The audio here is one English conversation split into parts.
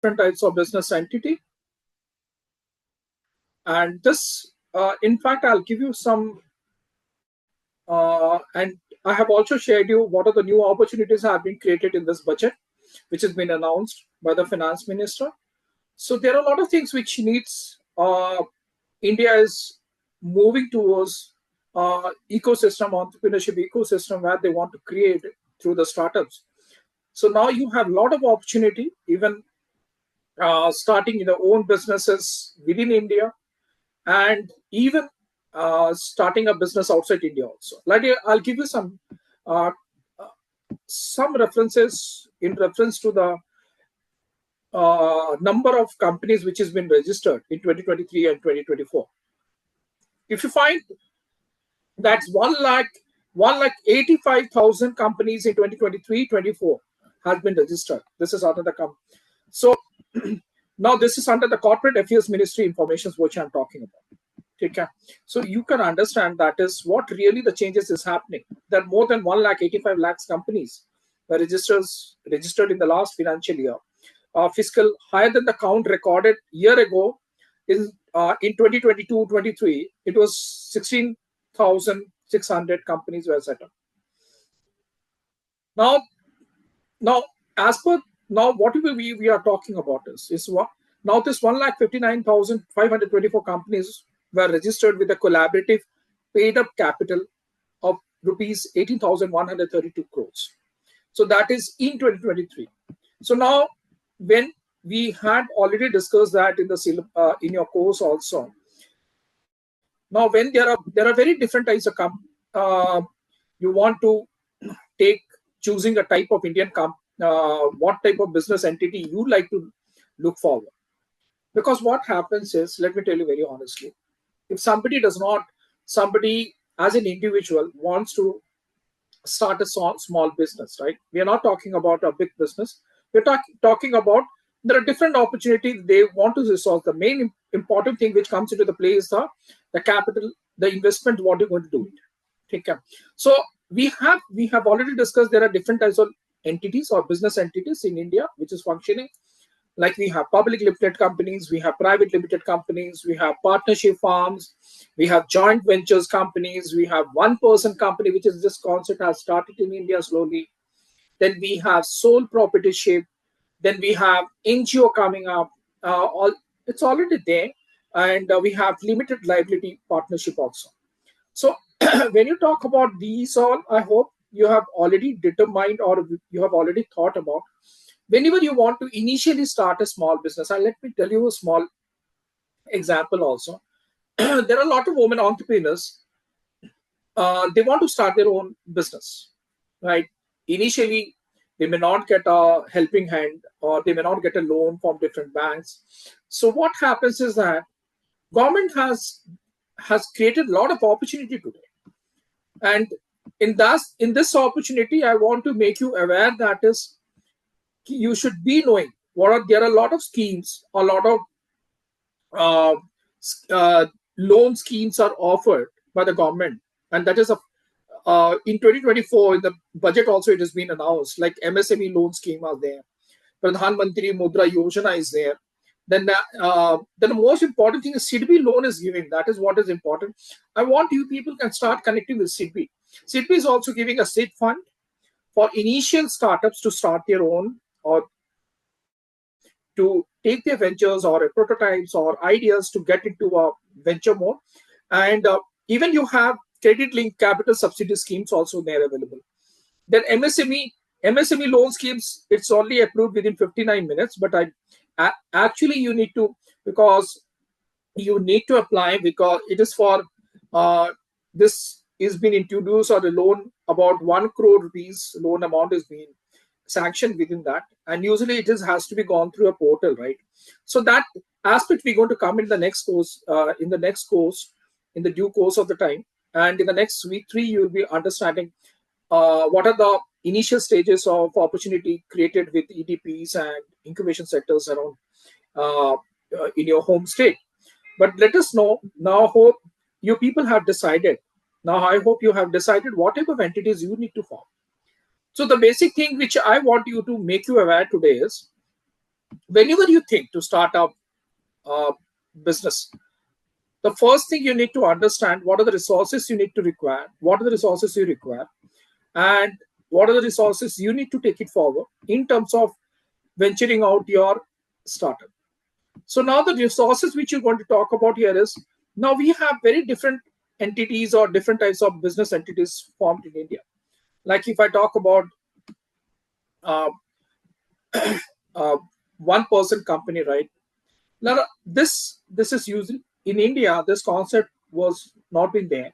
different types of business entity. And this, in fact, I'll give you some, and I have also shared you what are the new opportunities have been created in this budget, which has been announced by the finance minister. So there are a lot of things which needs India is moving towards ecosystem, entrepreneurship ecosystem where they want to create through the startups. So now you have a lot of opportunity, even starting your own businesses within India, and even starting a business outside India also. Like I'll give you uh, some references in reference to the number of companies which has been registered in 2023 and 2024. If you find that's 1,85,000 companies in 2023-24 has been registered. This is under the so now this is under the Corporate Affairs Ministry information which I'm talking about. Okay. So you can understand that is what really the changes is happening. That more than 1,85,000 companies were registered in the last financial year. Fiscal higher than the count recorded year ago in 2022-23, it was 16,600 companies were set up. Now as per now, what we are talking about is what now this 1,59,524 companies were registered with a collaborative paid up capital of rupees 18,132 crores. So that is in 2023. So now, when we had already discussed that in the in your course also. Now, when there are very different types of you want to take choosing a type of Indian what type of business entity you like to look forward. Because what happens is, let me tell you very honestly, if somebody as an individual wants to start a small business, right? We are not talking about a big business. We're talking about there are different opportunities they want to resolve. The main important thing which comes into the play is the capital, the investment, what you're going to do it. Okay. So we have already discussed there are different types of entities or business entities in India which is functioning. Like we have public limited companies, we have private limited companies, we have partnership firms, we have joint ventures companies, we have one-person company, which is this concept has started in India slowly. Then we have sole proprietorship. Then we have NGO coming up. It's already there. And we have limited liability partnership also. So when you talk about these all, I hope you have already determined or you have already thought about whenever you want to initially start a small business. And let me tell you a small example also. There are a lot of women entrepreneurs. They want to start their own business, right? Initially, they may not get a helping hand or they may not get a loan from different banks. So what happens is that government has created a lot of opportunity today. And in this opportunity, I want to make you aware that is you should be knowing there are a lot of schemes, a lot of loan schemes are offered by the government, and that is in 2024 in the budget also it has been announced, like MSME loan scheme are there, Pradhan Mantri Mudra Yojana is there. Then the most important thing is SIDBI loan is giving. That is what is important. I want you people can start connecting with SIDBI. SIDBI is also giving a seed fund for initial startups to start their own or to take their ventures or prototypes or ideas to get into a venture mode. And even you have credit linked capital subsidy schemes also there available. Then MSME loan schemes, it's only approved within 59 minutes, but actually you need to, because you need to apply because it is for this is being introduced, or the loan about 1 crore rupees loan amount is being sanctioned within that, and usually it has to be gone through a portal, right? So that aspect we're going to come in the next course, in the due course of the time, and in the next week 3 you will be understanding what are the initial stages of opportunity created with EDPs and incubation sectors around in your home state. But let us know now. Hope you people have decided. Now I hope you have decided what type of entities you need to form. So the basic thing which I want you to make you aware today is whenever you think to start up business, the first thing you need to understand, what are the resources you need to require, what are the resources you require, and what are the resources you need to take it forward in terms of venturing out your startup. So now the resources which you're going to talk about here is, now we have very different entities or different types of business entities formed in India. Like if I talk about uh, uh, one person company, right? Now this is used in India. This concept was not been there,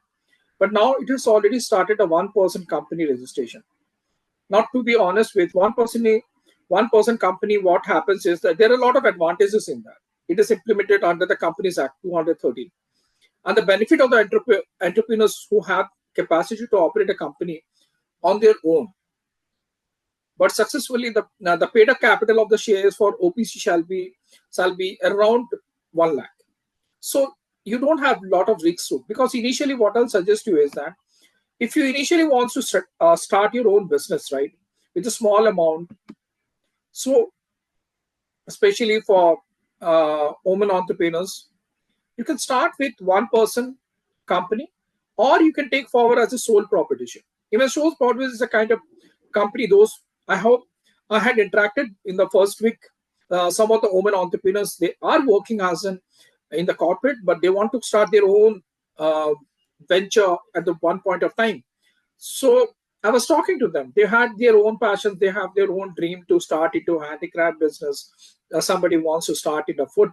but now it has already started a one person company registration. Not to be honest with one person company, what happens is that there are a lot of advantages in that. It is implemented under the Companies Act 213, and the benefit of the entrepreneurs who have capacity to operate a company on their own, but successfully, the paid up capital of the shares for OPC shall be around 1 lakh. So you don't have a lot of risks too, because initially what I'll suggest you is that if you initially want to start your own business, right, with a small amount, so especially for women entrepreneurs, you can start with one person company, or you can take forward as a sole proprietorship. Even sole proprietorship is a kind of company. Those I hope I had interacted in the first week. Some of the women entrepreneurs, they are working as an in the corporate, but they want to start their own venture at the one point of time. So I was talking to them. They had their own passions. They have their own dream to start into handicraft business. Somebody wants to start in the food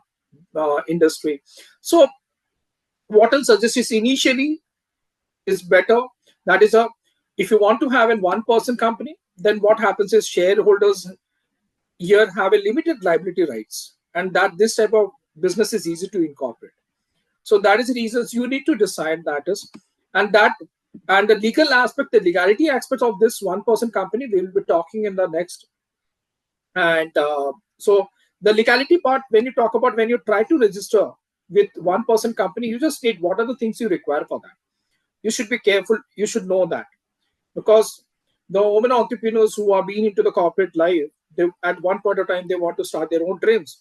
industry. So what I'll suggest is, initially is better. That is, if you want to have a one person company, then what happens is shareholders here have a limited liability rights, and that this type of business is easy to incorporate. So that is the reasons you need to decide that is, and that and the legal aspect, the legality aspects of this one person company, we will be talking in the next. And so the legality part, when you talk about, when you try to register with one person company, you just need what are the things you require for that. You should be careful. You should know that, because the women entrepreneurs who are being into the corporate life, they at one point of time they want to start their own dreams.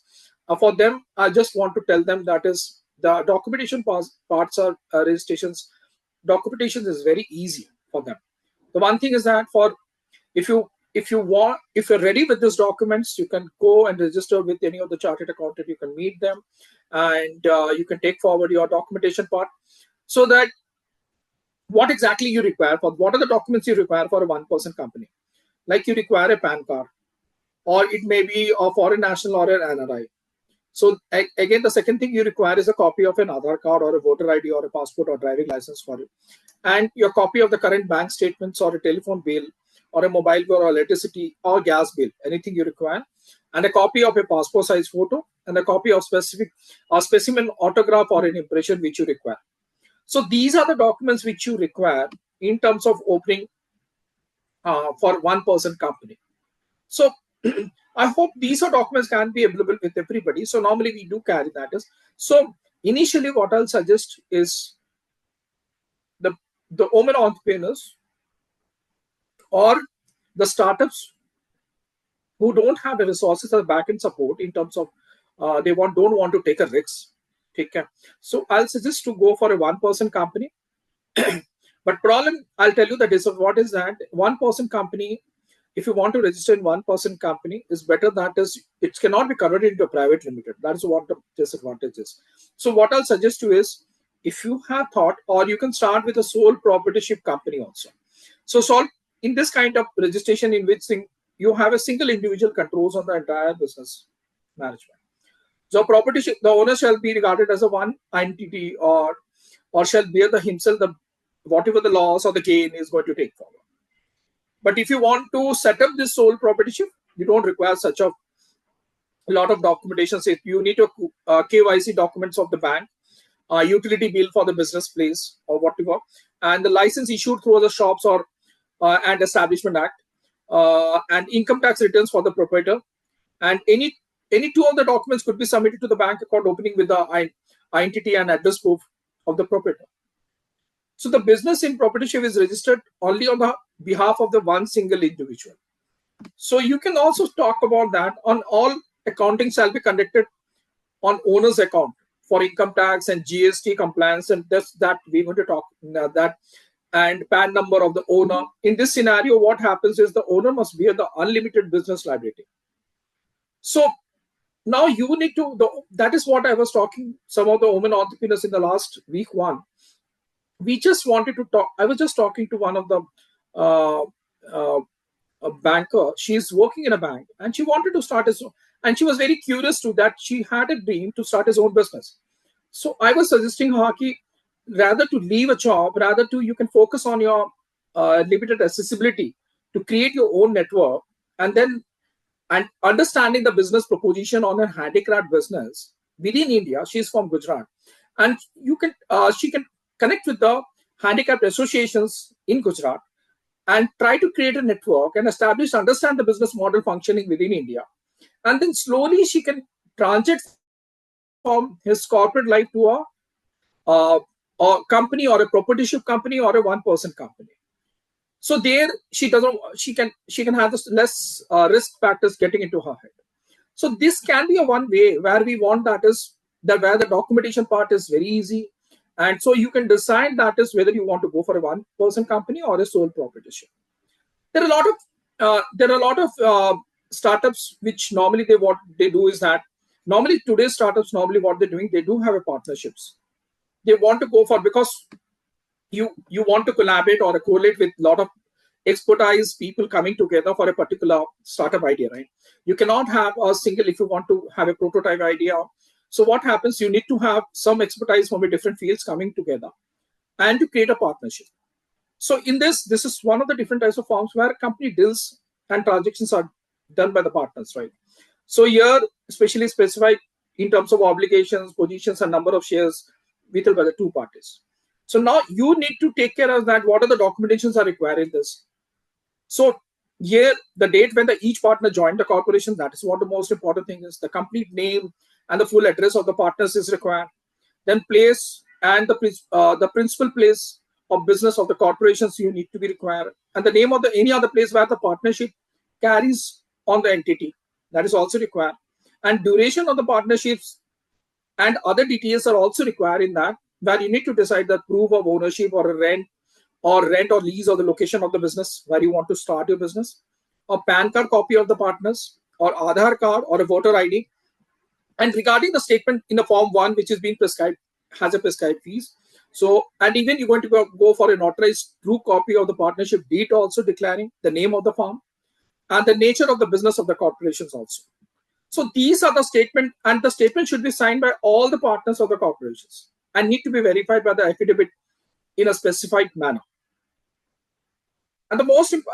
For them, I just want to tell them that is the documentation parts are registrations. Documentation is very easy for them. The one thing is that for if you're ready with these documents, you can go and register with any of the chartered accountant. You can meet them, and you can take forward your documentation part, so that what exactly you require for what are the documents you require for a one person company. Like you require a PAN card, or it may be a foreign national or an NRI. So again, the second thing you require is a copy of an Aadhaar card or a voter ID or a passport or driving license for you, and your copy of the current bank statements or a telephone bill or a mobile bill or electricity or gas bill, anything you require, and a copy of a passport size photo, and a copy of specific or specimen autograph or an impression which you require. So these are the documents which you require in terms of opening for one person company. So I hope these are documents can be available with everybody. So normally we do carry that. So initially what I'll suggest is the women entrepreneurs or the startups who don't have the resources or back end support in terms of don't want to take a risk. Take care. So I'll suggest to go for a one person company. But problem, I'll tell you that is what is that one person company. If you want to register in one person company, is better that is it cannot be converted into a private limited. That's what the disadvantage is. So what I'll suggest you is, if you have thought, or you can start with a sole proprietorship company also. So in this kind of registration, in which thing you have a single individual controls on the entire business management. So proprietorship, the owner shall be regarded as a one entity, or shall bear the himself the whatever the loss or the gain is going to take forward. But if you want to set up this sole proprietorship, you don't require such a lot of documentation. Say you need to KYC documents of the bank, utility bill for the business place or whatever, and the license issued through the shops or and Establishment Act, and income tax returns for the proprietor, and any two of the documents could be submitted to the bank account opening with the identity and address proof of the proprietor. So the business in proprietorship is registered only on the behalf of the one single individual. So you can also talk about that on all accounting shall be conducted on owner's account for income tax and GST compliance, and that's that we're going to talk that, and PAN number of the owner. In this scenario, what happens is the owner must bear the unlimited business liability. So now you need to, that is what I was talking, some of the women entrepreneurs in the last week one. We just wanted to talk, I was just talking to one of the uh, uh, a banker. She's working in a bank and she wanted to start his, and she was very curious to that. She had a dream to start his own business. So I was suggesting her ki, rather to leave a job, rather to you can focus on your limited accessibility to create your own network, and then and understanding the business proposition on a handicraft business within India. She's from Gujarat, and you can she can connect with the handicraft associations in Gujarat and try to create a network and establish, understand the business model functioning within India. And then slowly she can transit from his corporate life to uh, a company or a proprietorship company or a one-person company. So there she doesn't, she can have this less risk factors getting into her head. So this can be a one way where we want, that is that where the documentation part is very easy. And so you can decide that is whether you want to go for a one-person company or a sole proprietorship. There are a lot of startups which normally what they do is that normally today's startups, normally what they're doing, they do have a partnerships. They want to go for, because you want to collaborate or correlate with a lot of expertise people coming together for a particular startup idea, right? You cannot have a single, if you want to have a prototype idea. So what happens, you need to have some expertise from a different fields coming together and to create a partnership. So in this is one of the different types of forms where company deals and transactions are done by the partners, right? So here, especially specified in terms of obligations, positions, and number of shares withheld by the two parties. So now you need to take care of that. What are the documentations are required in this? So here, the date when each partner joined the corporation, that is what the most important thing is. The complete name and the full address of the partners is required. Then place and the principal place of business of the corporations you need to be required, and the name of the any other place where the partnership carries on the entity, that is also required, and duration of the partnerships and other details are also required in that, where you need to decide the proof of ownership or a rent or lease or the location of the business where you want to start your business, a PAN card copy of the partners or Aadhaar card or a voter ID. And regarding the statement in the form 1, which is being prescribed, has a prescribed fees. So, and even you're going to go for a notarized true copy of the partnership deed, also declaring the name of the firm and the nature of the business of the corporations also. So these are the statement, and the statement should be signed by all the partners of the corporations and need to be verified by the affidavit in a specified manner. And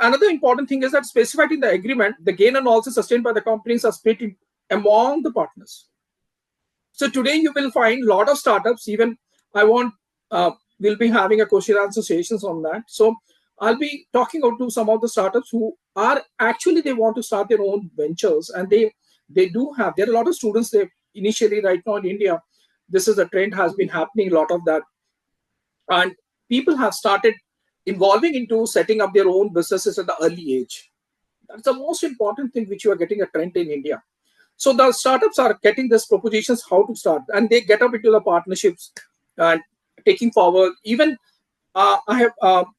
another important thing is that specified in the agreement, the gain and losses sustained by the companies are split among the partners. So today you will find a lot of startups. Even we'll be having a question and answer sessions on that. So I'll be talking about to some of the startups who are actually, they want to start their own ventures, and they do have, there are a lot of students. They initially, right now in India, this is a trend has been happening, a lot of that, and people have started involving into setting up their own businesses at the early age. That's the most important thing which you are getting a trend in India. So the startups are getting these propositions how to start, and they get up into the partnerships and taking forward. Even I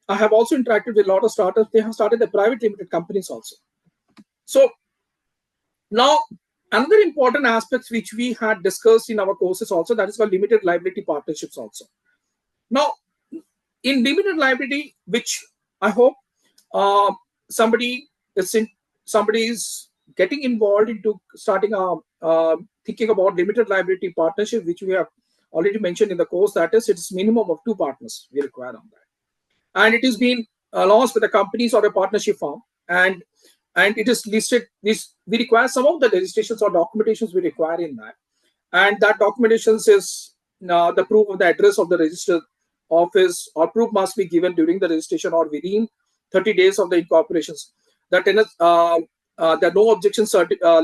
have also interacted with a lot of startups. They have started the private limited companies also. So now another important aspect which we had discussed in our courses also, that is called limited liability partnerships also. Now in limited liability, which I hope somebody is getting involved into starting thinking about limited liability partnership, which we have already mentioned in the course, that is, it's minimum of 2 partners we require on that, and it is being launched with the companies or a partnership firm, and it is listed. We require some of the registrations or documentations we require in that, and that documentations is the proof of the address of the registered office, or proof must be given during the registration or within 30 days of the incorporations. That the no objection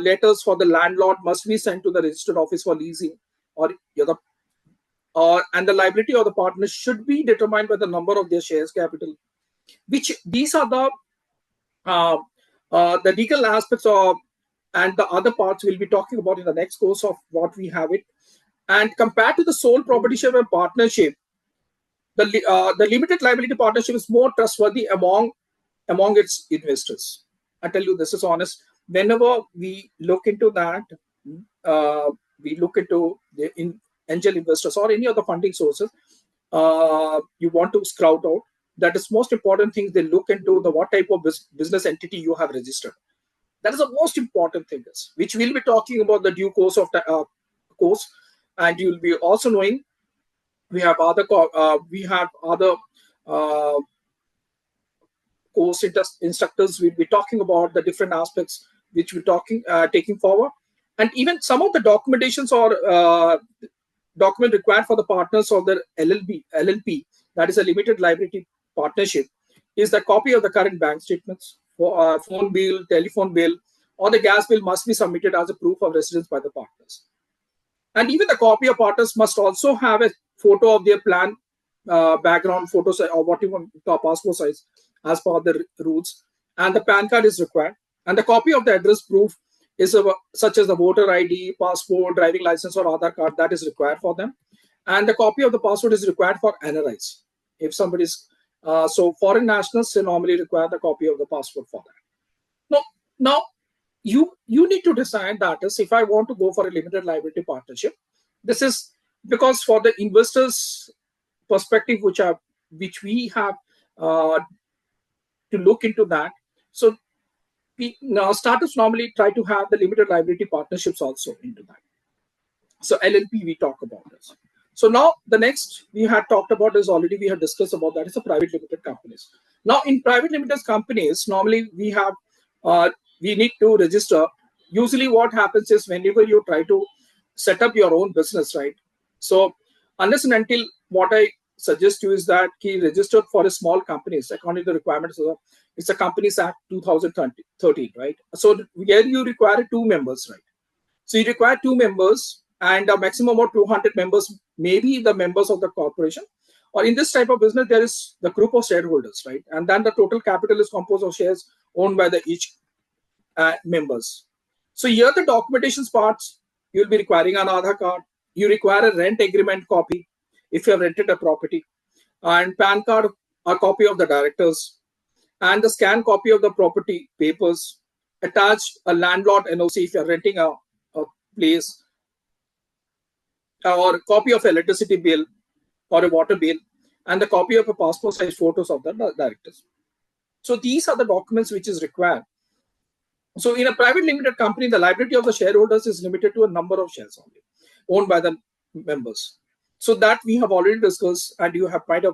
letters for the landlord must be sent to the registered office for leasing, or and the liability of the partner should be determined by the number of their shares capital. Which these are the legal aspects of and the other parts we'll be talking about in the next course of what we have it. And compared to the sole proprietorship and partnership, the limited liability partnership is more trustworthy among its investors. I tell you, this is honest. Whenever we look into that, uh, we look into angel investors or any other funding sources, you want to scout out. That is most important thing. They look into the what type of business entity you have registered. That is the most important thing, is which we'll be talking about the due course of the course, and you'll be also knowing we have other uh, course instructors will be talking about the different aspects which we're taking forward, and even some of the documentations or document required for the partners of the LLP, that is a limited liability partnership, is the copy of the current bank statements, for phone bill, telephone bill, or the gas bill must be submitted as a proof of residence by the partners. And even the copy of partners must also have a photo of their plan, background photos, or what you want, passport size, as per the rules. And the PAN card is required. And the copy of the address proof is such as the voter ID, passport, driving license, or Aadhaar card, that is required for them. And the copy of the passport is required for NRIs. If somebody's so foreign nationals, they normally require the copy of the passport for that. Now you need to decide that is, if I want to go for a limited liability partnership, this is because for the investors perspective which we have to look into that. So now startups normally try to have the limited liability partnerships also into that. So LLP we talk about this. So now the next we had talked about is already we had discussed about that is a private limited companies. Now in private limited companies, normally we need to register. Usually what happens is whenever you try to set up your own business, right? So unless and until what I suggest you is that he registered for a small companies according to the requirements of it's a Companies Act 2013, right? So here you require 2 members, right? So you require 2 members, and a maximum of 200 members, maybe the members of the corporation. Or in this type of business, there is the group of shareholders, right? And then the total capital is composed of shares owned by the each members. So here the documentations parts, you'll be requiring an Aadhaar card. You require a rent agreement copy if you have rented a property, and PAN card, a copy of the directors, and the scanned copy of the property papers. Attached a landlord NOC if you're renting a place, or a copy of electricity bill or a water bill, and the copy of a passport size photos of the directors. So these are the documents which is required. So in a private limited company, the liability of the shareholders is limited to a number of shares only, owned by the members. So that we have already discussed, and you have might have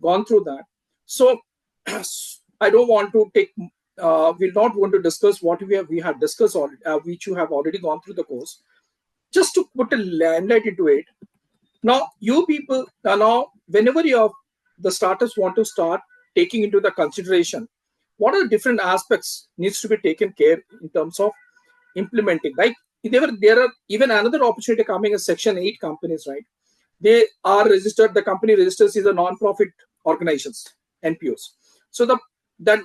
gone through that. So I don't want to take, we'll not want to discuss what we have discussed already, which you have already gone through the course. Just to put a limelight into it. Now, you people, now whenever the startups want to start taking into the consideration, what are the different aspects needs to be taken care in terms of implementing? Like there are even another opportunity coming as Section 8 companies, right? They are registered, the company registers is a non-profit organizations, NPOs. So that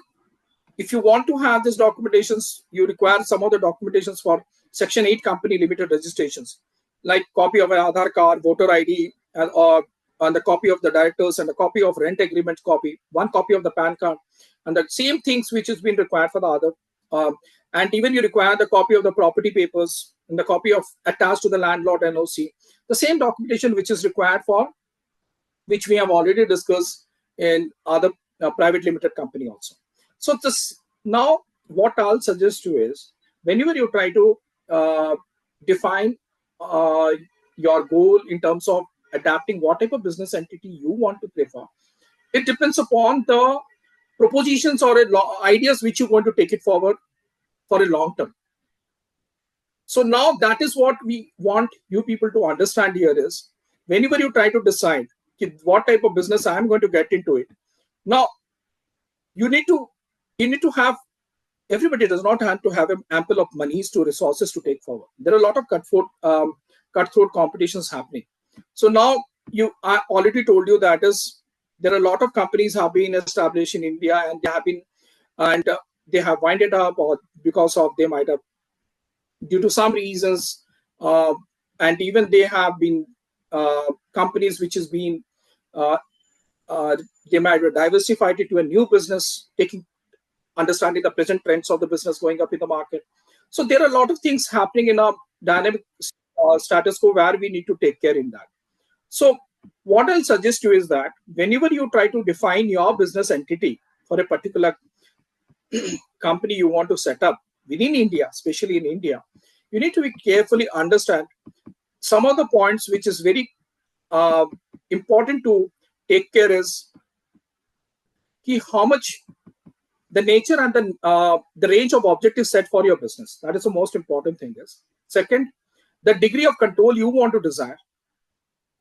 if you want to have these documentations, you require some of the documentations for Section 8 company limited registrations, like copy of an Aadhaar card, voter ID, and the copy of the directors, and a copy of rent agreement copy, one copy of the PAN card, and the same things which has been required for the other. And even you require the copy of the property papers and the copy of attached to the landlord NOC, the same documentation which is required for, which we have already discussed in other private limited company also. So this now what I'll suggest you is whenever you try to define your goal in terms of adapting what type of business entity you want to prefer, it depends upon the propositions or ideas which you want to take it forward for a long term. So now that is what we want you people to understand here is whenever you try to decide what type of business I'm going to get into it. Now you need to have, everybody does not have to have ample of monies to resources to take forward. There are a lot of cutthroat competitions happening. So now I already told you that is there are a lot of companies have been established in India, and they have been, and they have winded up, or because of they might have due to some reasons, and even they have been companies which has been uh, uh, they might have diversified it to a new business, taking understanding the present trends of the business going up in the market. So there are a lot of things happening in a dynamic status quo where we need to take care in that. So what I'll suggest you is that whenever you try to define your business entity for a particular company you want to set up within India, especially in India, you need to be carefully understand some of the points which is very uh, important to take care is how much the nature and the range of objectives set for your business. That is the most important thing. Is second, the degree of control you want to desire.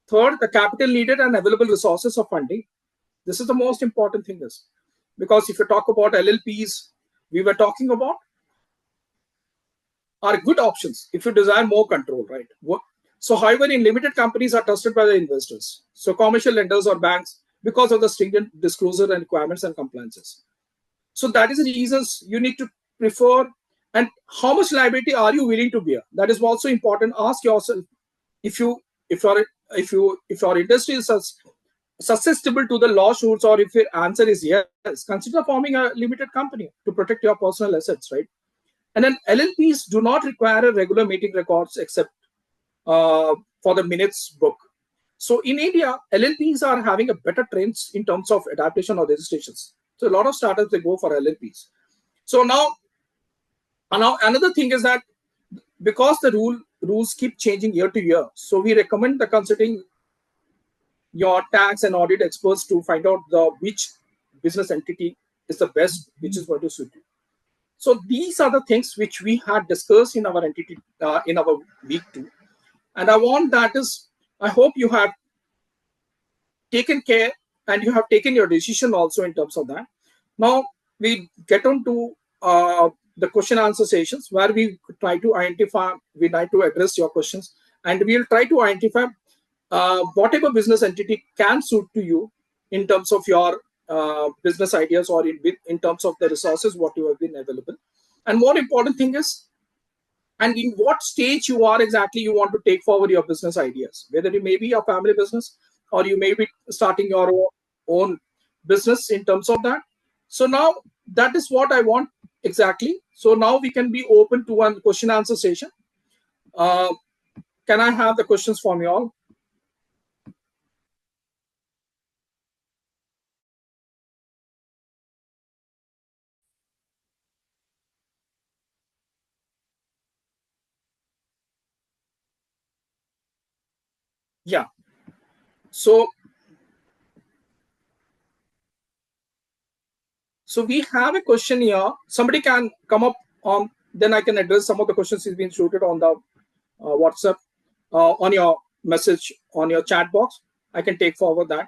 Third, the capital needed and available resources of funding. This is the most important thing. Is because if you talk about LLPs, we were talking about are good options if you desire more control, right? So, however, in limited companies are trusted by the investors. So, commercial lenders or banks because of the stringent disclosure and requirements and compliances. So that is the reasons you need to prefer, and how much liability are you willing to bear? That is also important. Ask yourself if you if your industry is susceptible to the lawsuits, or if your answer is yes, consider forming a limited company to protect your personal assets, right? And then LLPs do not require a regular meeting records except for the minutes book. So in India, LLPs are having a better trends in terms of adaptation or registrations. So a lot of startups they go for LLPs. So now another thing is that because the rules keep changing year to year, so we recommend the consulting your tax and audit experts to find out the which business entity is the best, which is going to suit you. So these are the things which we had discussed in our entity in our week 2, and I want that is I hope you have taken care and you have taken your decision also in terms of that. Now we get on to the question answer sessions where we try to identify, we try to address your questions, and we'll try to identify whatever business entity can suit to you in terms of your business ideas, or in terms of the resources what you have been available. And more important thing is, and in what stage you are exactly you want to take forward your business ideas, whether it may be a family business or you may be starting your own business in terms of that. So now that is what I want exactly. So now we can be open to one question answer session. uh, can I have the questions from you all? Yeah, so we have a question here. Somebody can come up on, then I can address some of the questions he's been shooted on the WhatsApp, on your message, on your chat box. I can take forward that.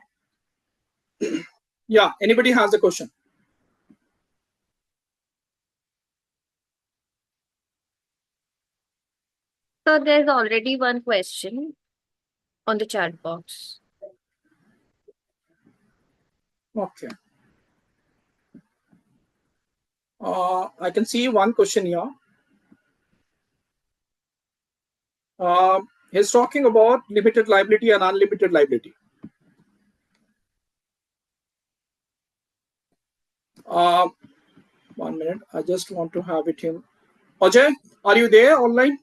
Yeah, anybody has a question? So there's already one question on the chat box. Okay. I can see one question here. He's talking about limited liability and unlimited liability. Uh, 1 minute. I just want to have it in. Ajay, are you there online?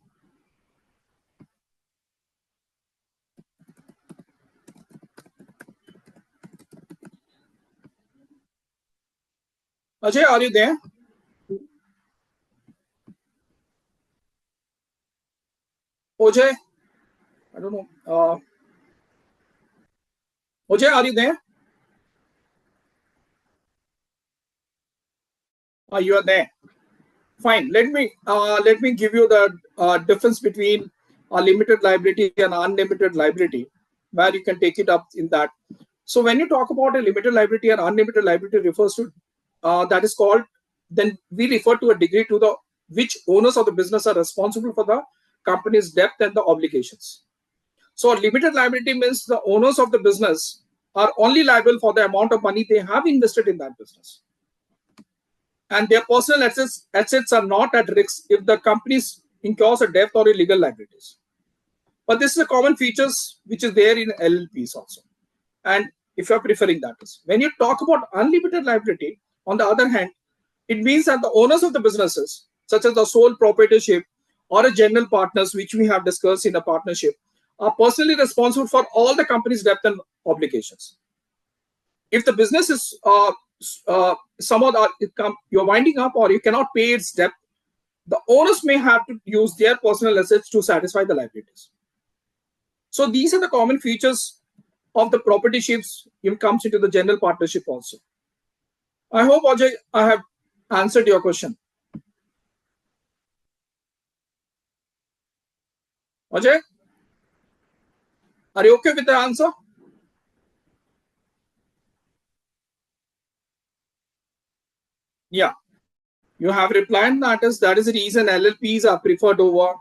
Ajay, are you there? Ajay, I don't know. Ajay, are you there? You are there. Fine. Let me give you the difference between limited liability and unlimited liability, where you can take it up in that. So when you talk about a limited liability and unlimited liability refers to that is called, then we refer to a degree to the which owners of the business are responsible for the company's debt and the obligations. So limited liability means the owners of the business are only liable for the amount of money they have invested in that business, and their personal assets are not at risk if the company's incurs a death or illegal liabilities. But this is a common features which is there in LLPs also. And if you're preferring that is, when you talk about unlimited liability, on the other hand, it means that the owners of the businesses, such as the sole proprietorship or a general partners, which we have discussed in a partnership, are personally responsible for all the company's debt and obligations. If the business is somehow you're winding up or you cannot pay its debt, the owners may have to use their personal assets to satisfy the liabilities. So these are the common features of the proprietorships. It comes into the general partnership also. I hope, Ajay, I have answered your question. Ajay, are you okay with the answer? Yeah, you have replied that is the reason LLPs are preferred over.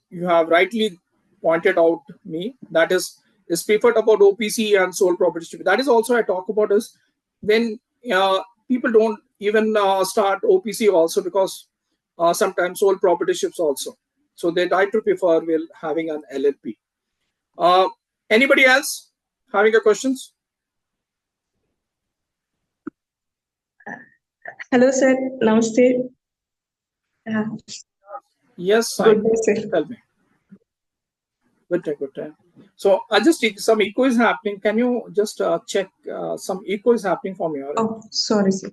You have rightly pointed out me that is preferred about OPC and sole proprietorship. That is also I talk about is when people don't even start OPC also because sometimes sole proprietorships also. So they try to prefer will having an LLP. Anybody else having a questions? Hello, sir. Namaste. Yes, Good day, sir. tell me. Good day, good day. So I just some echo is happening. Can you just check some echo is happening from your end? Oh, sorry, sir.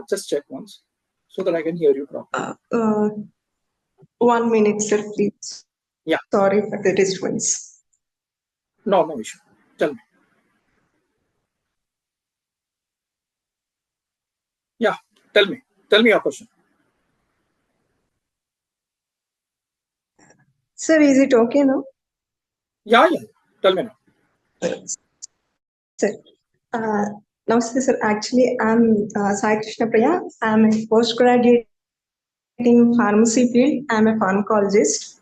Just check once so that I can hear you properly. 1 minute, sir, please. Yeah. Sorry for the disturbance. No issue. Tell me. Yeah, tell me. Tell me your question. Sir, is it okay now? Yeah. Tell me now. Sir, namaste, sir. Actually, I'm Sai Krishna Priya. I'm a postgraduate in pharmacy field. I'm a pharmacologist.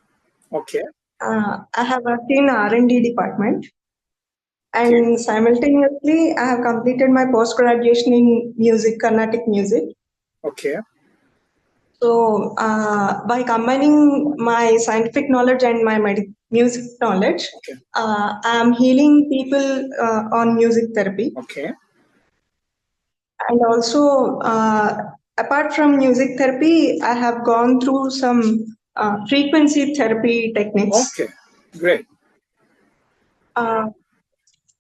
Okay. I have worked in R&D department. Okay. And simultaneously, I have completed my post-graduation in music, Carnatic music. Okay. So, by combining my scientific knowledge and my music knowledge, Okay. I am healing people on music therapy. Okay. And also, apart from music therapy, I have gone through some frequency therapy techniques. Okay. Great.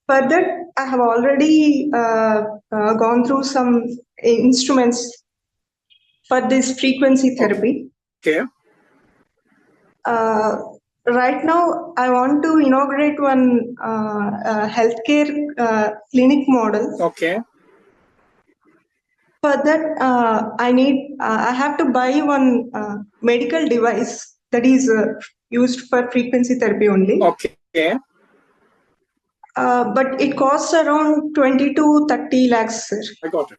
Further, I have already gone through some instruments for this frequency therapy. Okay. Right now, I want to inaugurate one healthcare clinic model. Okay. For that, I have to buy one medical device that is used for frequency therapy only. Okay. But it costs around 20 to 30 lakhs, sir. I got it.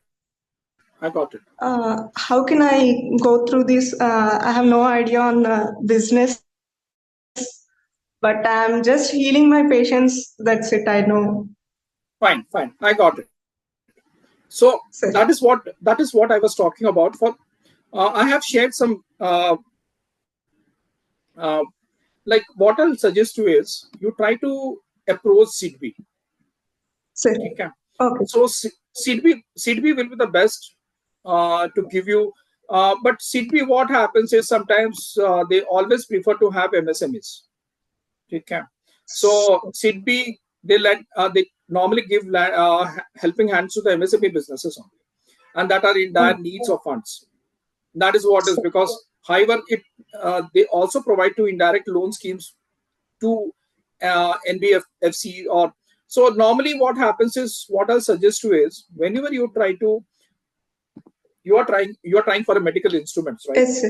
How can I go through this? I have no idea on business, but I'm just healing my patients. That's it. I know. Fine. I got it. So Sir. that is what I was talking about. For I have shared some like what I'll suggest you is you try to approach CDB. Sir. Okay. So CDB will be the best to give you. But CDB, what happens is sometimes they always prefer to have MSMEs. Okay. So CDB they normally give helping hands to the MSME businesses only, and that are in dire needs of funds. That is what is because however they also provide to indirect loan schemes to NBFC or so. Normally what happens is what I'll suggest you is whenever you are trying for a medical instruments, right? Yes, sir.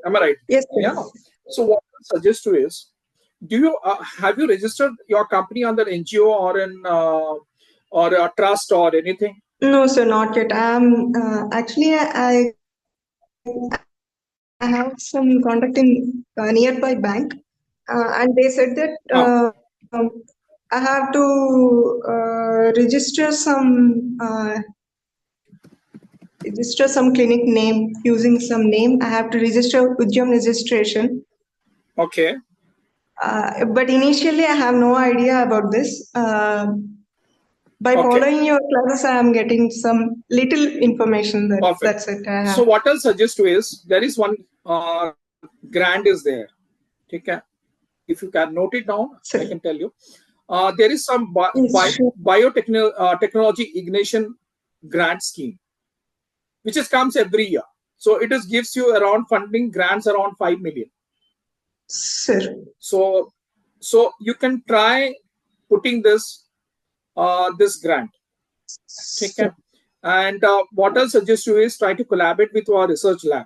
Am I right? Yes, sir. Yeah. So what I'll suggest you is have you registered your company under NGO or a trust or anything? No, sir, not yet. Actually I have some contact in nearby bank, and they said that I have to register some register some clinic name using some name. I have to register Ujjam registration. Okay. But initially, I have no idea about this. By Okay. following your classes, I am getting some little information. Perfect. That's it. So what I'll suggest you is there is one grant is there. Okay. If you can note it down, Sir. I can tell you. There is some Sure. biotechnology ignition grant scheme, which comes every year. So it gives you around funding grants around 5 million. Sir. So you can try putting this grant. Okay. And what I'll suggest you is try to collaborate with our research lab.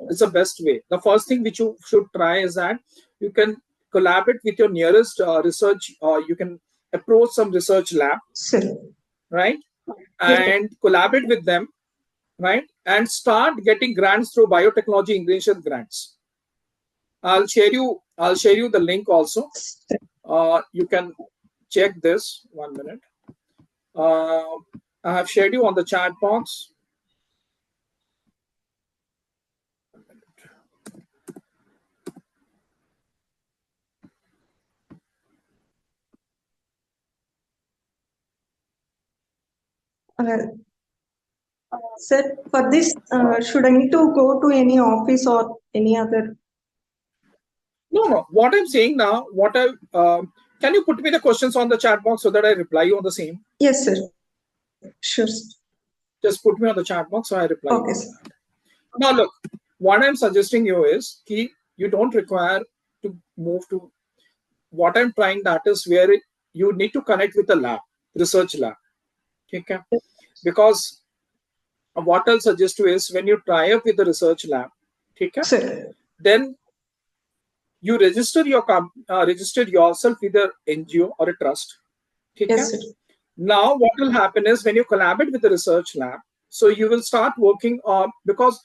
It's the best way. The first thing which you should try is that you can collaborate with your nearest research, you can approach some research lab, Sir. right? And collaborate with them, right? And start getting grants through biotechnology ignition grants. I'll share you the link also. You can check this. 1 minute. I have shared you on the chat box. Sir, for this, should I need to go to any office or any other? No. What I'm saying now, can you put me the questions on the chat box so that I reply you on the same? Yes, sir. Sure. Just put me on the chat box so I reply. Okay, sir. Now look, what I'm suggesting you is you don't require to move to. What I'm trying that is where you need to connect with the lab, research lab. Okay? Because what I'll suggest you is when you tie up with the research lab, okay? Sir. Then you register yourself with an NGO or a trust. Okay? Yes, sir. Now what will happen is when you collaborate with the research lab, so you will start working on, because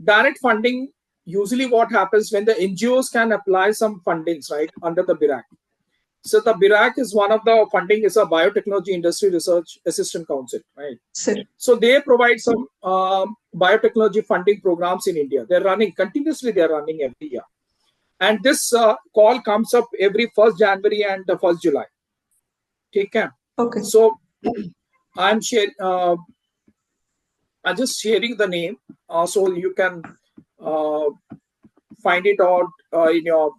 direct funding, usually what happens when the NGOs can apply some fundings, right, under the BIRAC. So the BIRAC is one of the funding is a Biotechnology Industry Research Assistant Council, right? Sir. So they provide some biotechnology funding programs in India. They're running continuously. They're running every year, and this call comes up every 1st January and the 1st July. Okay. Okay. So I'm just sharing the name so you can find it out in your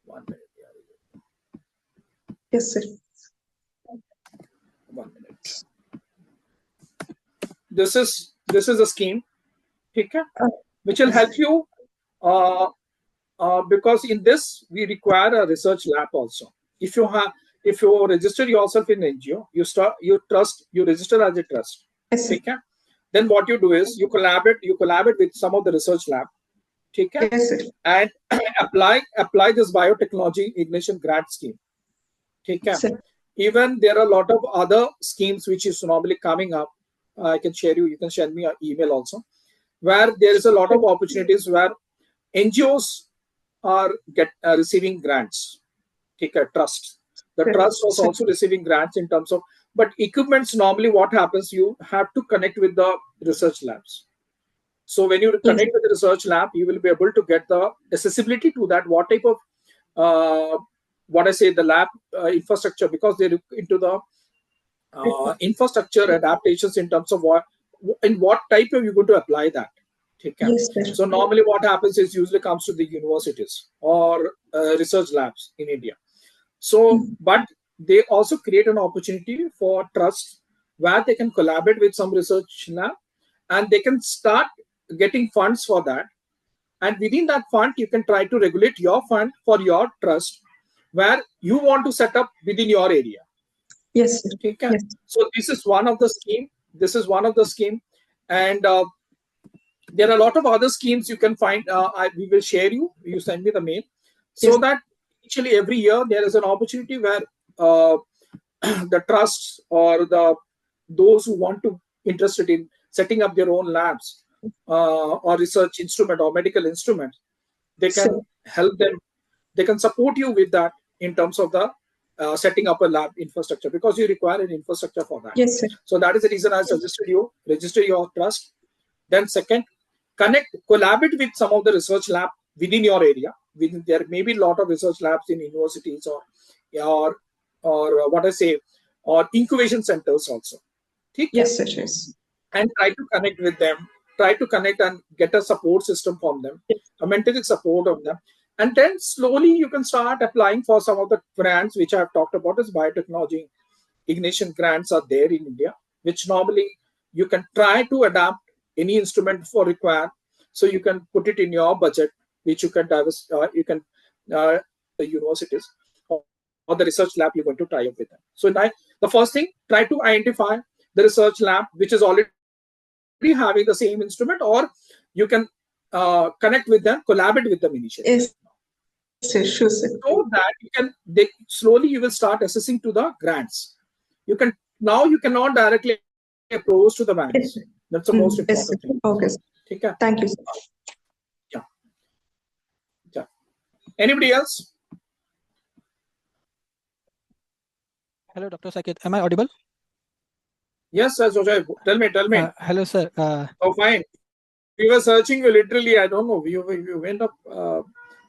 1 minute. Yes, sir. 1 minute. This is a scheme, okay, which will help you because in this we require a research lab also. If you register yourself in NGO, you register as a trust. Yes, sir. Okay. Then what you do is you collaborate with some of the research lab. Okay. Yes, sir. And apply this biotechnology ignition grant scheme. Okay. Sir. Even there are a lot of other schemes which is normally coming up. I can share you can share me an email also, where there is a lot of opportunities where NGOs are receiving grants. Okay, trust. The trust was also receiving grants in terms of, but equipments normally what happens, you have to connect with the research labs. So when you connect with the research lab, you will be able to get the accessibility to that, what type of the lab infrastructure, because they're into the infrastructure adaptations in terms of what type of you're going to apply that. Okay. Yes, sir. So normally what happens is usually comes to the universities or research labs in India. So, but they also create an opportunity for trusts where they can collaborate with some research lab and they can start getting funds for that. And within that fund, you can try to regulate your fund for your trust where you want to set up within your area. Yes, sir. Okay. Yes. So this is one of the scheme. And there are a lot of other schemes you can find. We will share you send me the mail, so that actually every year there is an opportunity where the trusts or those who want to interested in setting up their own labs or research instrument or medical instrument, they can help them. They can support you with that in terms of the setting up a lab infrastructure, because you require an infrastructure for that. Yes, sir. So that is the reason I suggested you register your trust. Then second, collaborate with some of the research lab within your area. There may be a lot of research labs in universities or what I say, or incubation centers also. Yes, sir. Yes. And try to connect with them, try to connect and get a support system from them, a mentoring support of them. And then slowly you can start applying for some of the grants which I have talked about as biotechnology ignition grants are there in India, which normally you can try to adapt any instrument for require. So you can put it in your budget, which you can the universities or the research lab you're going to tie up with them. So the first thing, try to identify the research lab which is already having the same instrument, or you can connect with them, collaborate with them initially. Yes, sir. Sure, sir. So that slowly you will start assessing to the grants. You cannot directly approach to the banks. Yes. That's the most Yes, important sir. thing. Okay, sir. Okay. Thank you, sir. Yeah. Anybody else? Hello, Dr. Saket. Am I audible? Yes, sir. Joseph. Tell me. Hello, sir. Oh, fine. We were searching you literally. I don't know. You went up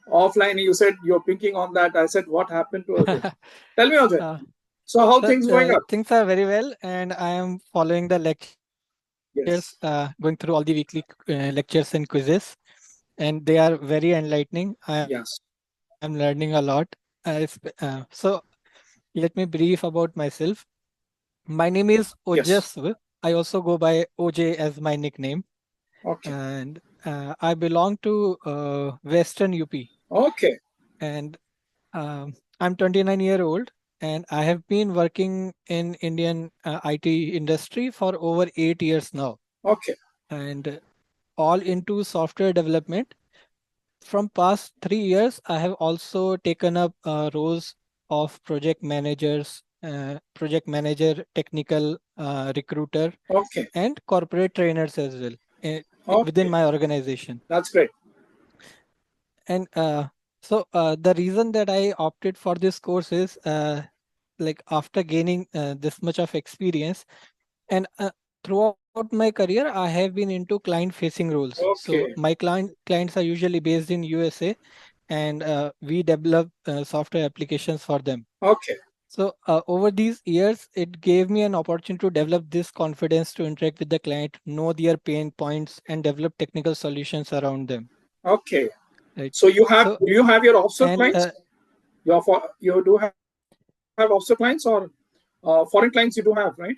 offline. You said you're pinking on that. I said, what happened to Ajay? Tell me, Ajay. So how sir, things going up? Things are very well, and I am following the lectures, going through all the weekly lectures and quizzes, and they are very enlightening. I'm learning a lot. So let me brief about myself. My name is Ojasv. I also go by OJ as my nickname. Okay. And I belong to Western UP. Okay. And I'm 29 years old, and I have been working in Indian IT industry for over 8 years now. Okay. And all into software development. From past 3 years, I have also taken up roles of project manager, technical recruiter, and corporate trainers as well within my organization. That's great. And so the reason that I opted for this course is like after gaining this much of experience, and throughout my career, I have been into client-facing roles. So my clients are usually based in USA, and we develop software applications for them. Okay. So over these years, it gave me an opportunity to develop this confidence to interact with the client, know their pain points, and develop technical solutions around them. Okay. Right. So do you have your offshore clients? You do have offshore clients, or foreign clients you do have, right?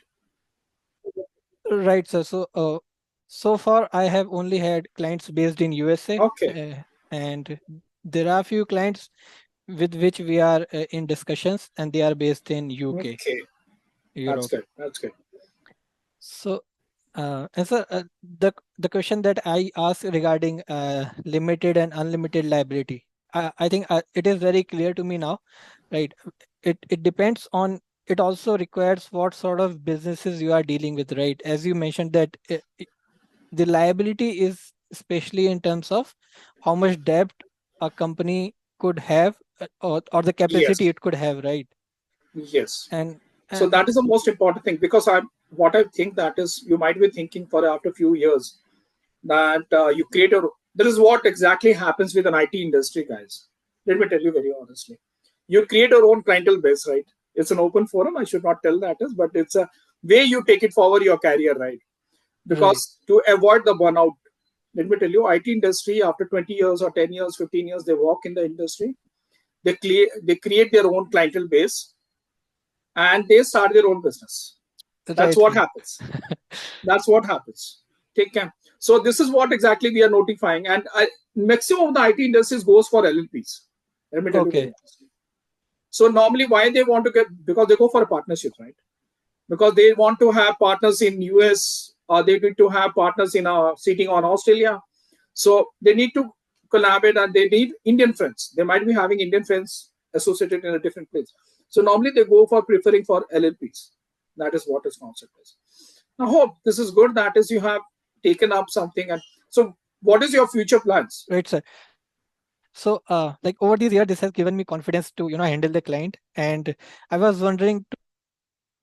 Right, sir. So so far I have only had clients based in USA. Okay. And there are a few clients with which we are in discussions, and they are based in UK. Okay. Europe. That's good. So and sir, the question that I asked regarding limited and unlimited liability, I think it is very clear to me now, right? It depends on, it also requires what sort of businesses you are dealing with, right? As you mentioned that the liability is especially in terms of how much debt a company could have, or the capacity it could have, right? Yes. And so that is the most important thing, because what I think that is, you might be thinking for after a few years that you create this is what exactly happens with an IT industry, guys. Let me tell you very honestly. You create your own clientele base, right? It's an open forum. I should not tell that is, but it's a way you take it forward your career, right? Because to avoid the burnout, let me tell you, IT industry after 20 years or 10 years, 15 years, they work in the industry. They create their own clientele base, and they start their own business. That's what happens. That's what happens. Take care. So this is what exactly we are notifying, and maximum of the IT industries goes for LLPs. Let me tell you very honestly. So normally, why they want to get, because they go for a partnership, right? Because they want to have partners in US, or they need to have partners in sitting on Australia. So they need to collaborate, and they need Indian friends. They might be having Indian friends associated in a different place. So normally they go for preferring for LLPs. That is what his concept is. I hope this is good. That is, you have taken up something. And so what is your future plans? Right, sir. So like over these years, this has given me confidence to handle the client. And I was wondering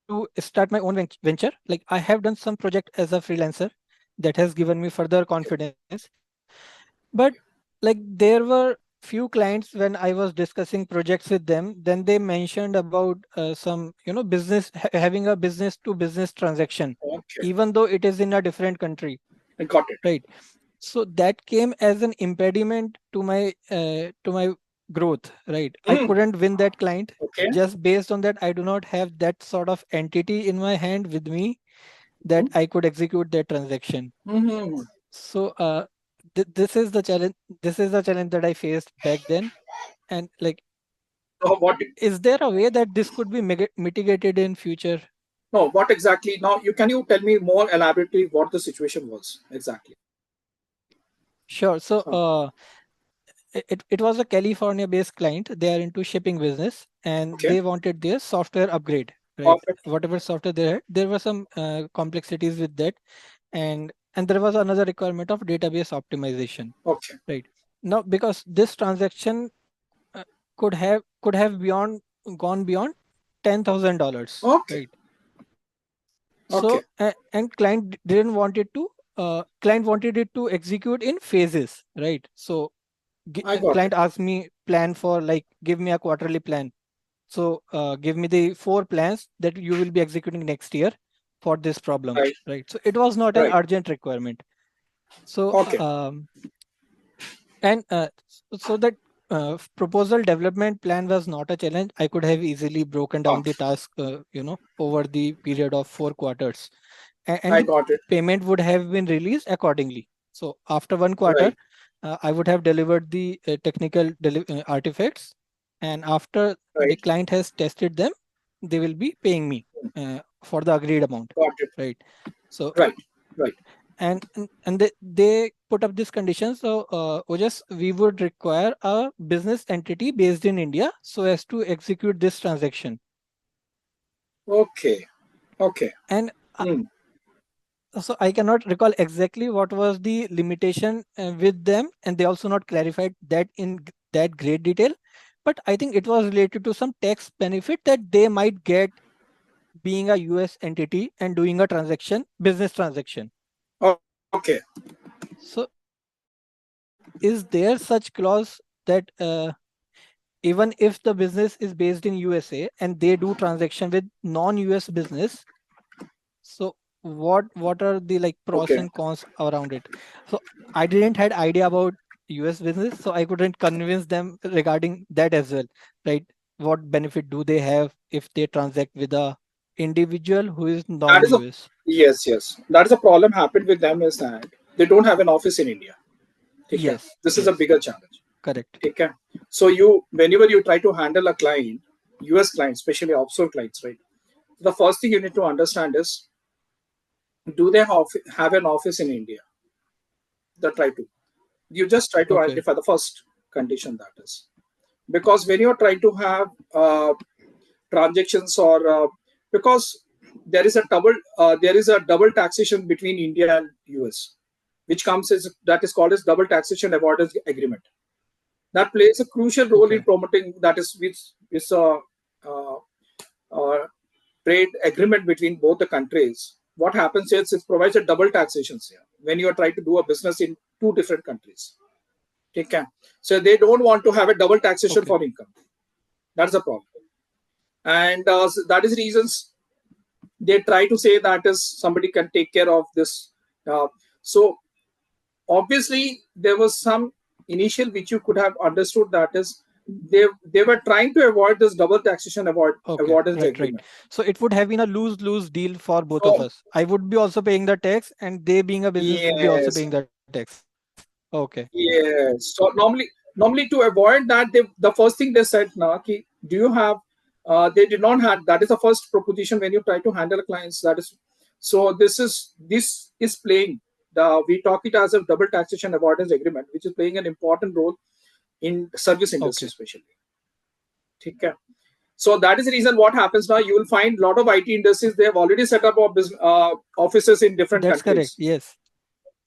to start my own venture. Like I have done some project as a freelancer that has given me further confidence. But like there were few clients when I was discussing projects with them, then they mentioned about some business having a business to business transaction, Okay, even though it is in a different country, I got it. right? So that came as an impediment to my growth, right? I Mm, couldn't win that client. okay. Just based on that, I do not have that sort of entity in my hand with me that Mm, I could execute that transaction. mm-hmm. So this is the challenge. This is the challenge that I faced back then. And like, So what? is there a way that this could be mitigated in future? No, what exactly? Now, you tell me more elaborately what the situation was exactly? Sure. So Huh. it was a California based client. They are into shipping business and Okay, they wanted their software upgrade, right? perfect. Whatever software they had, there were some complexities with that. And there was another requirement of database optimization, Okay, right? Now, because this transaction uh, could have beyond gone beyond $10,000, okay, right? okay. So and didn't want it to client wanted it to execute in phases, right? So I got it. client asked me plan for like give me a quarterly plan. So give me the 4 plans that you will be executing next year for this problem, Right, right? So it was not an right. urgent requirement. So Okay, and so that proposal development plan was not a challenge. I could have easily broken huh. down the task, over the period of 4 quarters, and I the got it. payment would have been released accordingly. So after one quarter, Right, I would have delivered the technical artifacts, and after the right. client has tested them, they will be paying me for the agreed amount, Got it. right? So Right, right. and they put up this condition. So Ojas, we would require a business entity based in India so as to execute this transaction. Okay, okay. And Hmm. so I cannot recall exactly what was the limitation with them, and they also not clarified that in that great detail. But I think it was related to some tax benefit that they might get being a US entity and doing a transaction, business transaction. Okay. So is there such clause that even if the business is based in USA and they do transaction with non-US business, so what are the like pros Okay. and cons around it? So I didn't had idea about US business, so I couldn't convince them regarding that as well, right? What benefit do they have if they transact with a individual who is That is a non-US? yes, yes. That is a problem happened with them is that they don't have an office in India. Okay. Yes, This is a yes, bigger challenge. correct. Okay. So you whenever you try to handle a client, US clients, especially offshore clients, right? The first thing you need to understand is do they have an office in India? That try to. You just try to Okay, identify the first condition that is. Because when you're trying to have transactions or because there is a double taxation between India and US, which comes as that is called as double taxation avoidance agreement. That plays a crucial role in okay, promoting that is which is a uh, uh, trade agreement between both the countries. What happens is it provides a double taxation here when you are trying to do a business in two different countries. Okay, so they don't want to have a double taxation okay, for income. That's the problem, and so that is reasons they try to say that is somebody can take care of this. So obviously there was some initial which you could have understood that is they were trying to avoid this double taxation okay. avoidance Right, right. agreement. So it would have been a lose-lose deal for both of So us. I would be also paying the tax, and they being a business would be also yes, paying the tax. Okay. yes. So normally to avoid that, the first thing they said, na, ki, do you have? They did not have. That is the first proposition when you try to handle clients. That is so. This is playing. We talk it as a double taxation avoidance agreement, which is playing an important role in service industry, Okay. especially. Okay. So that is the reason what happens now. You will find a lot of IT industries they have already set up offices in different That's correct. countries. Yes.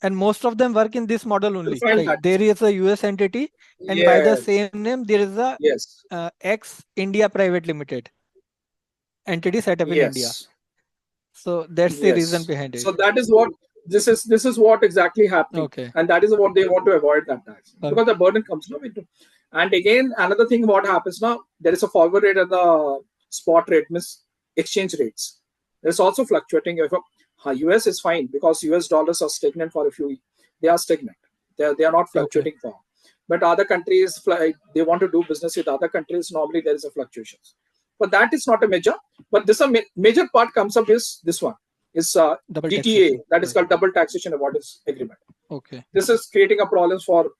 And most of them work in this model You'll only, find right? that. There is a US entity, and by the Yes. same name, there is a Yes. ex India Private Limited entity set up in India. Yes. So that's the reason Yes. behind So it. that is what this is what exactly happening, Okay. and that is what they want to avoid, that tax, because the burden comes now. And again, another thing what happens now, there is a forward rate and the spot rate, miss exchange rates. There's also fluctuating. If US is fine because US dollars are stagnant for a few. They are stagnant. They are not Okay. fluctuating for. But other countries, they want to do business with other countries. Normally there is a fluctuations, but that is not a major. But this a major part comes up is this one is Double DTA, taxation. that is Right. called double taxation avoidance agreement. Okay. This is creating a problem for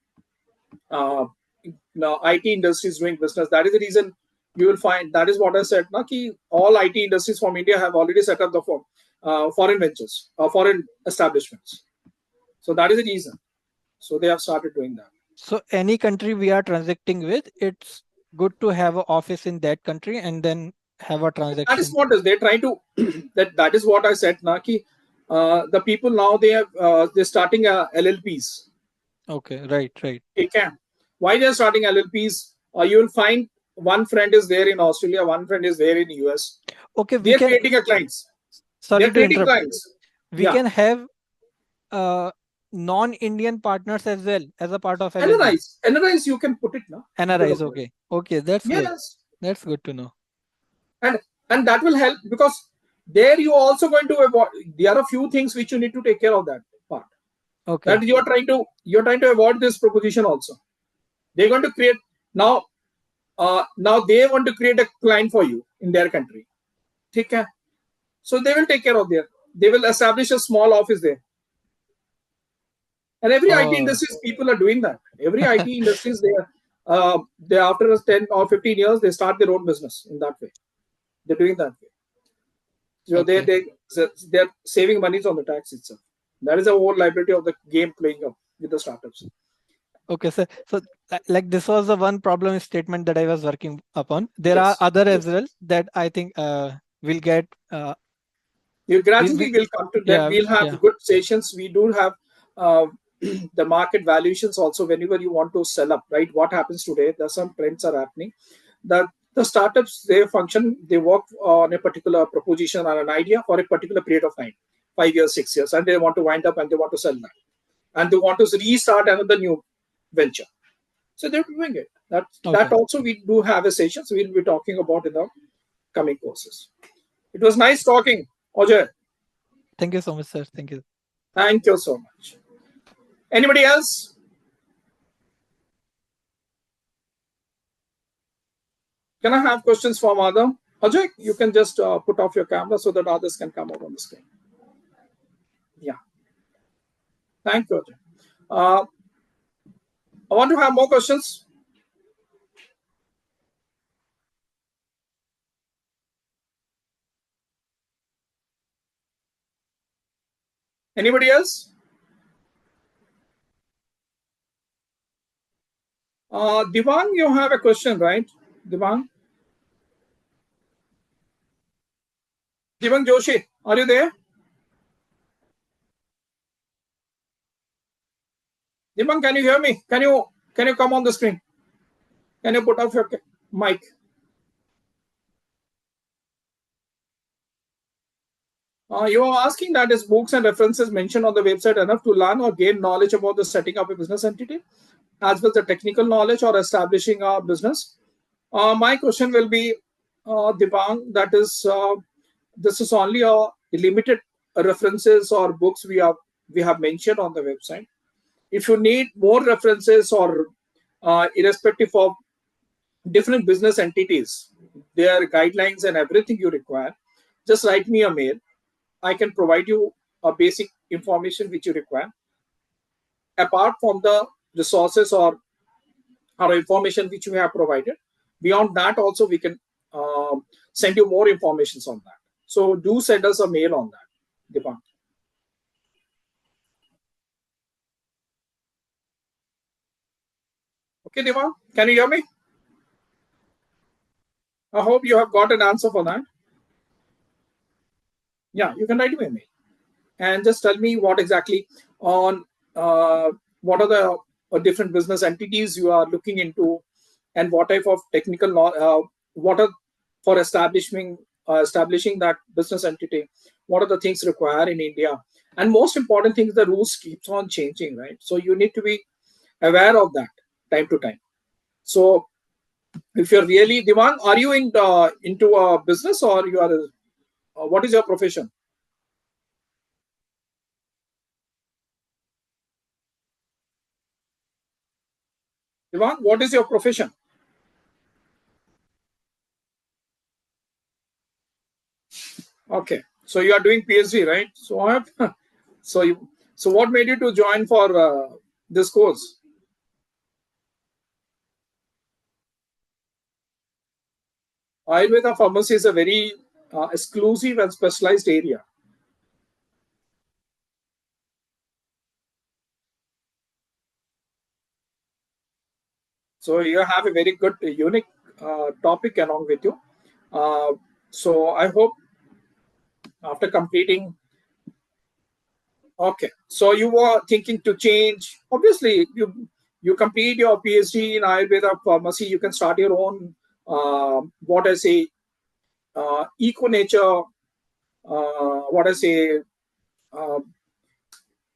IT industries doing business. That is the reason you will find, that is what I said. Na, ki all IT industries from India have already set up the foreign ventures, foreign establishments. So that is the reason. So they have started doing that. So any country we are transacting with, it's good to have an office in that country and then have a That is transaction. what is they try to that is what I said. Na, ki, the people now they're starting LLPs. Okay. Right. It can. Why they're starting LLPs? You will find one friend is there in Australia, one friend is there in US. Okay. They're creating a clients. Sorry They're to creating interrupt. clients. We Yeah. can have non-Indian partners as well as a part of LLP. NRIs, you can put it now. NRIs. Okay. That's good. Yes. That's good to know. And that will help, because there you are also going to avoid. There are a few things which you need to take care of that part. Okay. That you're trying to avoid this proposition also. They're going to create now. Now they want to create a client for you in their country. Okay. So they will take care of their. They will establish a small office there. And every IT Oh, industries, people are doing that. Every IT industries, they after 10 or 15 years, they start their own business in that way. They're doing that way. So okay. they're saving monies on the tax itself. That is the whole liability of the game playing up with the startups. Okay, sir. So, like this was the one problem statement that I was working upon. There are Yes. other as Yes. well that I think will get. You We gradually will come to that. yeah We'll have yeah good sessions. We do have uh, the market valuations also whenever you want to sell up, right? What happens today? There's some trends are happening. The startups, they function, they work on a particular proposition or an idea for a particular period of time, 5 years, 6 years, and they want to wind up and they want to sell that. And they want to restart another new venture. So they're doing it. That okay. also we do have a session. So we'll be talking about in the coming courses. It was nice talking, Ajay. Thank you so much, sir. Thank you. Thank you so much. Anybody else? Can I have questions from Adam? Ajay, you can just put off your camera so that others can come out on the screen. Yeah. Thank you, Ajay. I want to have more questions. Anybody else? Divang, you have a question, right? Divang? Divang Joshi, are you there? Divang, can you hear me? Can you come on the screen? Can you put off your mic? You are asking that is books and references mentioned on the website enough to learn or gain knowledge about the setting up a business entity, as well as the technical knowledge or establishing a business. My question will be, Dipang, that is, this is only a limited references or books we have mentioned on the website. If you need more references or irrespective of different business entities, their guidelines and everything you require, just write me a mail. I can provide you a basic information which you require. Apart from the resources or information which you have provided, beyond that also we can send you more information on that. So do send us a mail on that, Dipan. Okay, Dipan, can you hear me? I hope you have got an answer for that. Yeah, you can write me a mail and just tell me what exactly on what are the different business entities you are looking into, and what type of technical what are for establishing that business entity, what are the things required in India. And most important thing is the rules keeps on changing, right? So you need to be aware of that time to time. So if you're really Devang, are you into a business, or you are what is your profession? Devang, what is your profession? Okay, so you are doing PhD, right? So I have, so you, so what made you to join for this course? Ayurveda pharmacy is a very exclusive and specialized area. So you have a very good, unique topic along with you. Uh, so I hope after completing. Okay, so you were thinking to change. Obviously, you complete your PhD in Ayurveda pharmacy. You can start your own, what I say, eco nature. What I say, uh,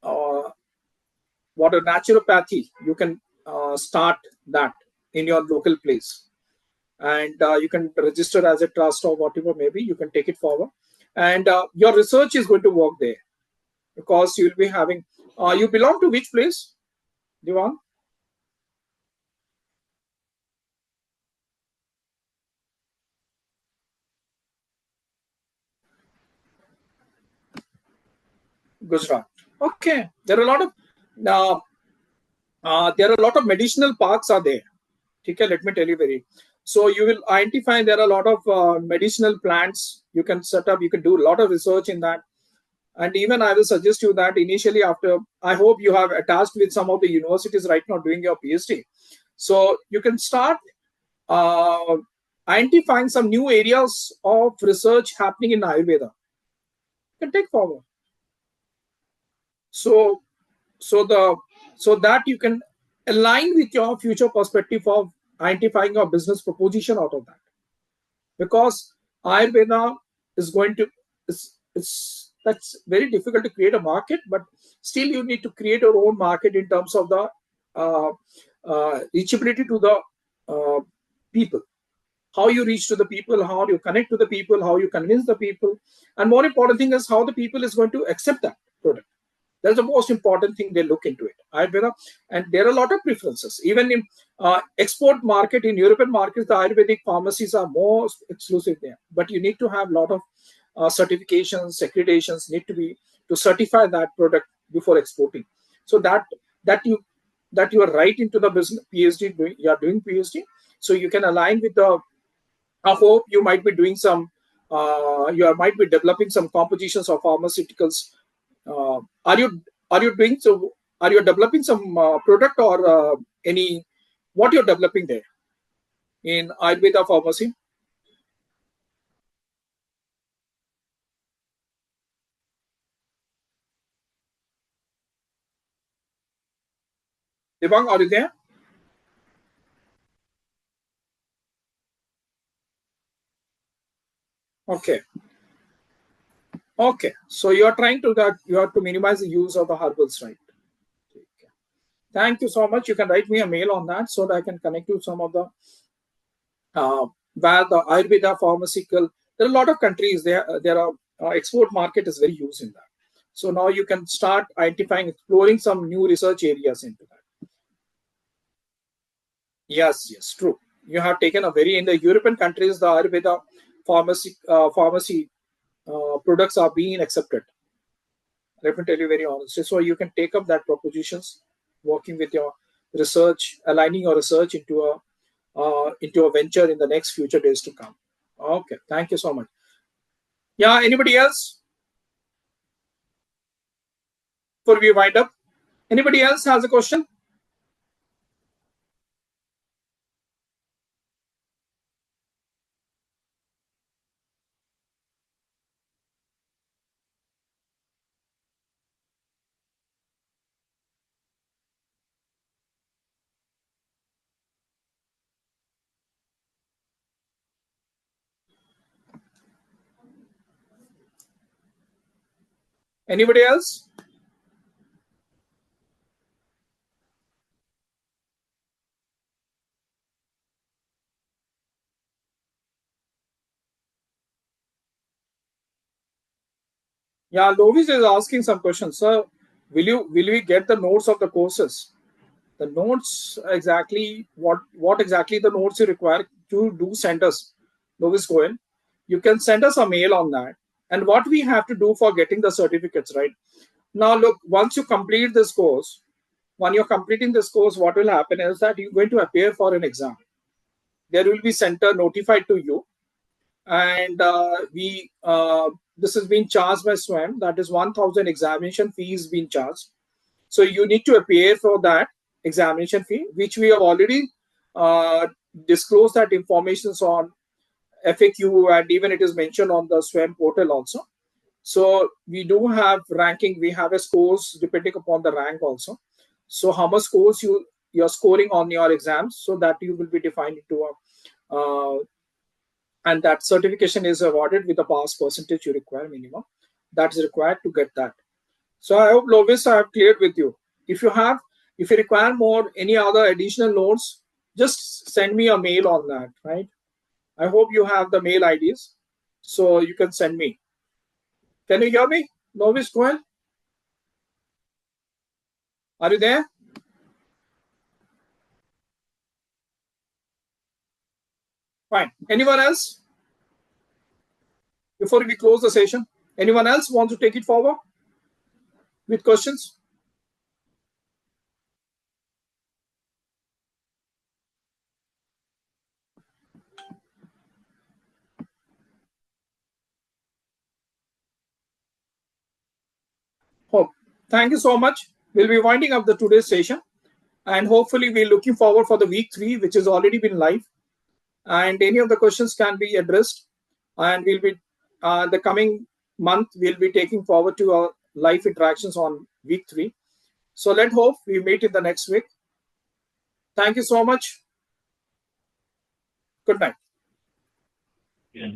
uh, what a naturopathy. You can start that in your local place, and you can register as a trust or whatever. Maybe you can take it forward, and your research is going to work there, because you'll be having. You belong to which place, Diwan? Gujarat. Okay, there are a lot of uh, medicinal parks are there. Okay, let me tell you very. So you will identify there are a lot of medicinal plants you can set up. You can do a lot of research in that, and even I will suggest you that initially, after I hope you have attached with some of the universities right now doing your PhD, so you can start uh, identifying some new areas of research happening in Ayurveda. You can take forward. So so the so that you can align with your future perspective of identifying a business proposition out of that, because Ayurveda is going to it's that's very difficult to create a market, but still you need to create your own market in terms of the uh, reachability to the uh, people, how you reach to the people, how you connect to the people, how you convince the people, and more important thing is how the people is going to accept that product. That's the most important thing they look into it. Ayurveda, and there are a lot of preferences. Even in export market, in European markets, the Ayurvedic pharmacies are more exclusive there. But you need to have a lot of certifications, accreditations need to be to certify that product before exporting. So that you that you are right into the business PhD. You are doing PhD, so you can align with the. I hope you might be doing some. Might be developing some compositions of pharmaceuticals. Are you doing so? Are you developing some product, or any what you're developing there in Ayurveda pharmacy? Devang, are you there? Okay, okay. So you are trying to that you have to minimize the use of the herbals, right? Okay. Thank you so much. You can write me a mail on that so that I can connect you some of the where the Ayurveda pharmaceutical. There are a lot of countries there are export market is very used in that. So now you can start identifying, exploring some new research areas into that. Yes, yes, true. You have taken a very in the European countries the Ayurveda pharmacy products are being accepted. Let me tell you very honestly. So you can take up that propositions, working with your research, aligning your research into a venture in the next future days to come. Okay, thank you so much. Yeah, anybody else before we wind up? Anybody else has a question? Anybody else? Yeah, Lovis is asking some questions. Sir, will we get the notes of the courses? The notes exactly what exactly the notes you require to do send us. Lovis Cohen. You can send us a mail on that. And what we have to do for getting the certificates, right? Now look, once you complete this course, when you're completing this course, what will happen is that you're going to appear for an exam. There will be center notified to you, and we this is being charged by SWAM. That is 1,000 examination fees being charged. So you need to appear for that examination fee, which we have already disclosed that information on FAQ, and even it is mentioned on the SWAM portal also. So we do have ranking. We have a scores depending upon the rank also. So how much scores you're scoring on your exams, so that you will be defined into a and that certification is awarded with the pass percentage you require minimum. That is required to get that. So I hope, Lovis, I have cleared with you. If you require more any other additional notes, just send me a mail on that, right? I hope you have the mail IDs, so you can send me. Can you hear me, Lovis Cohen? Are you there? Fine. Anyone else? Before we close the session, anyone else want to take it forward with questions? Hope. Thank you so much. We'll be winding up the today's session, and hopefully we're looking forward for the week 3, which has already been live. And any of the questions can be addressed, and we'll be the coming month we'll be taking forward to our live interactions on week 3. So let's hope we meet in the next week. Thank you so much. Good night. Yeah.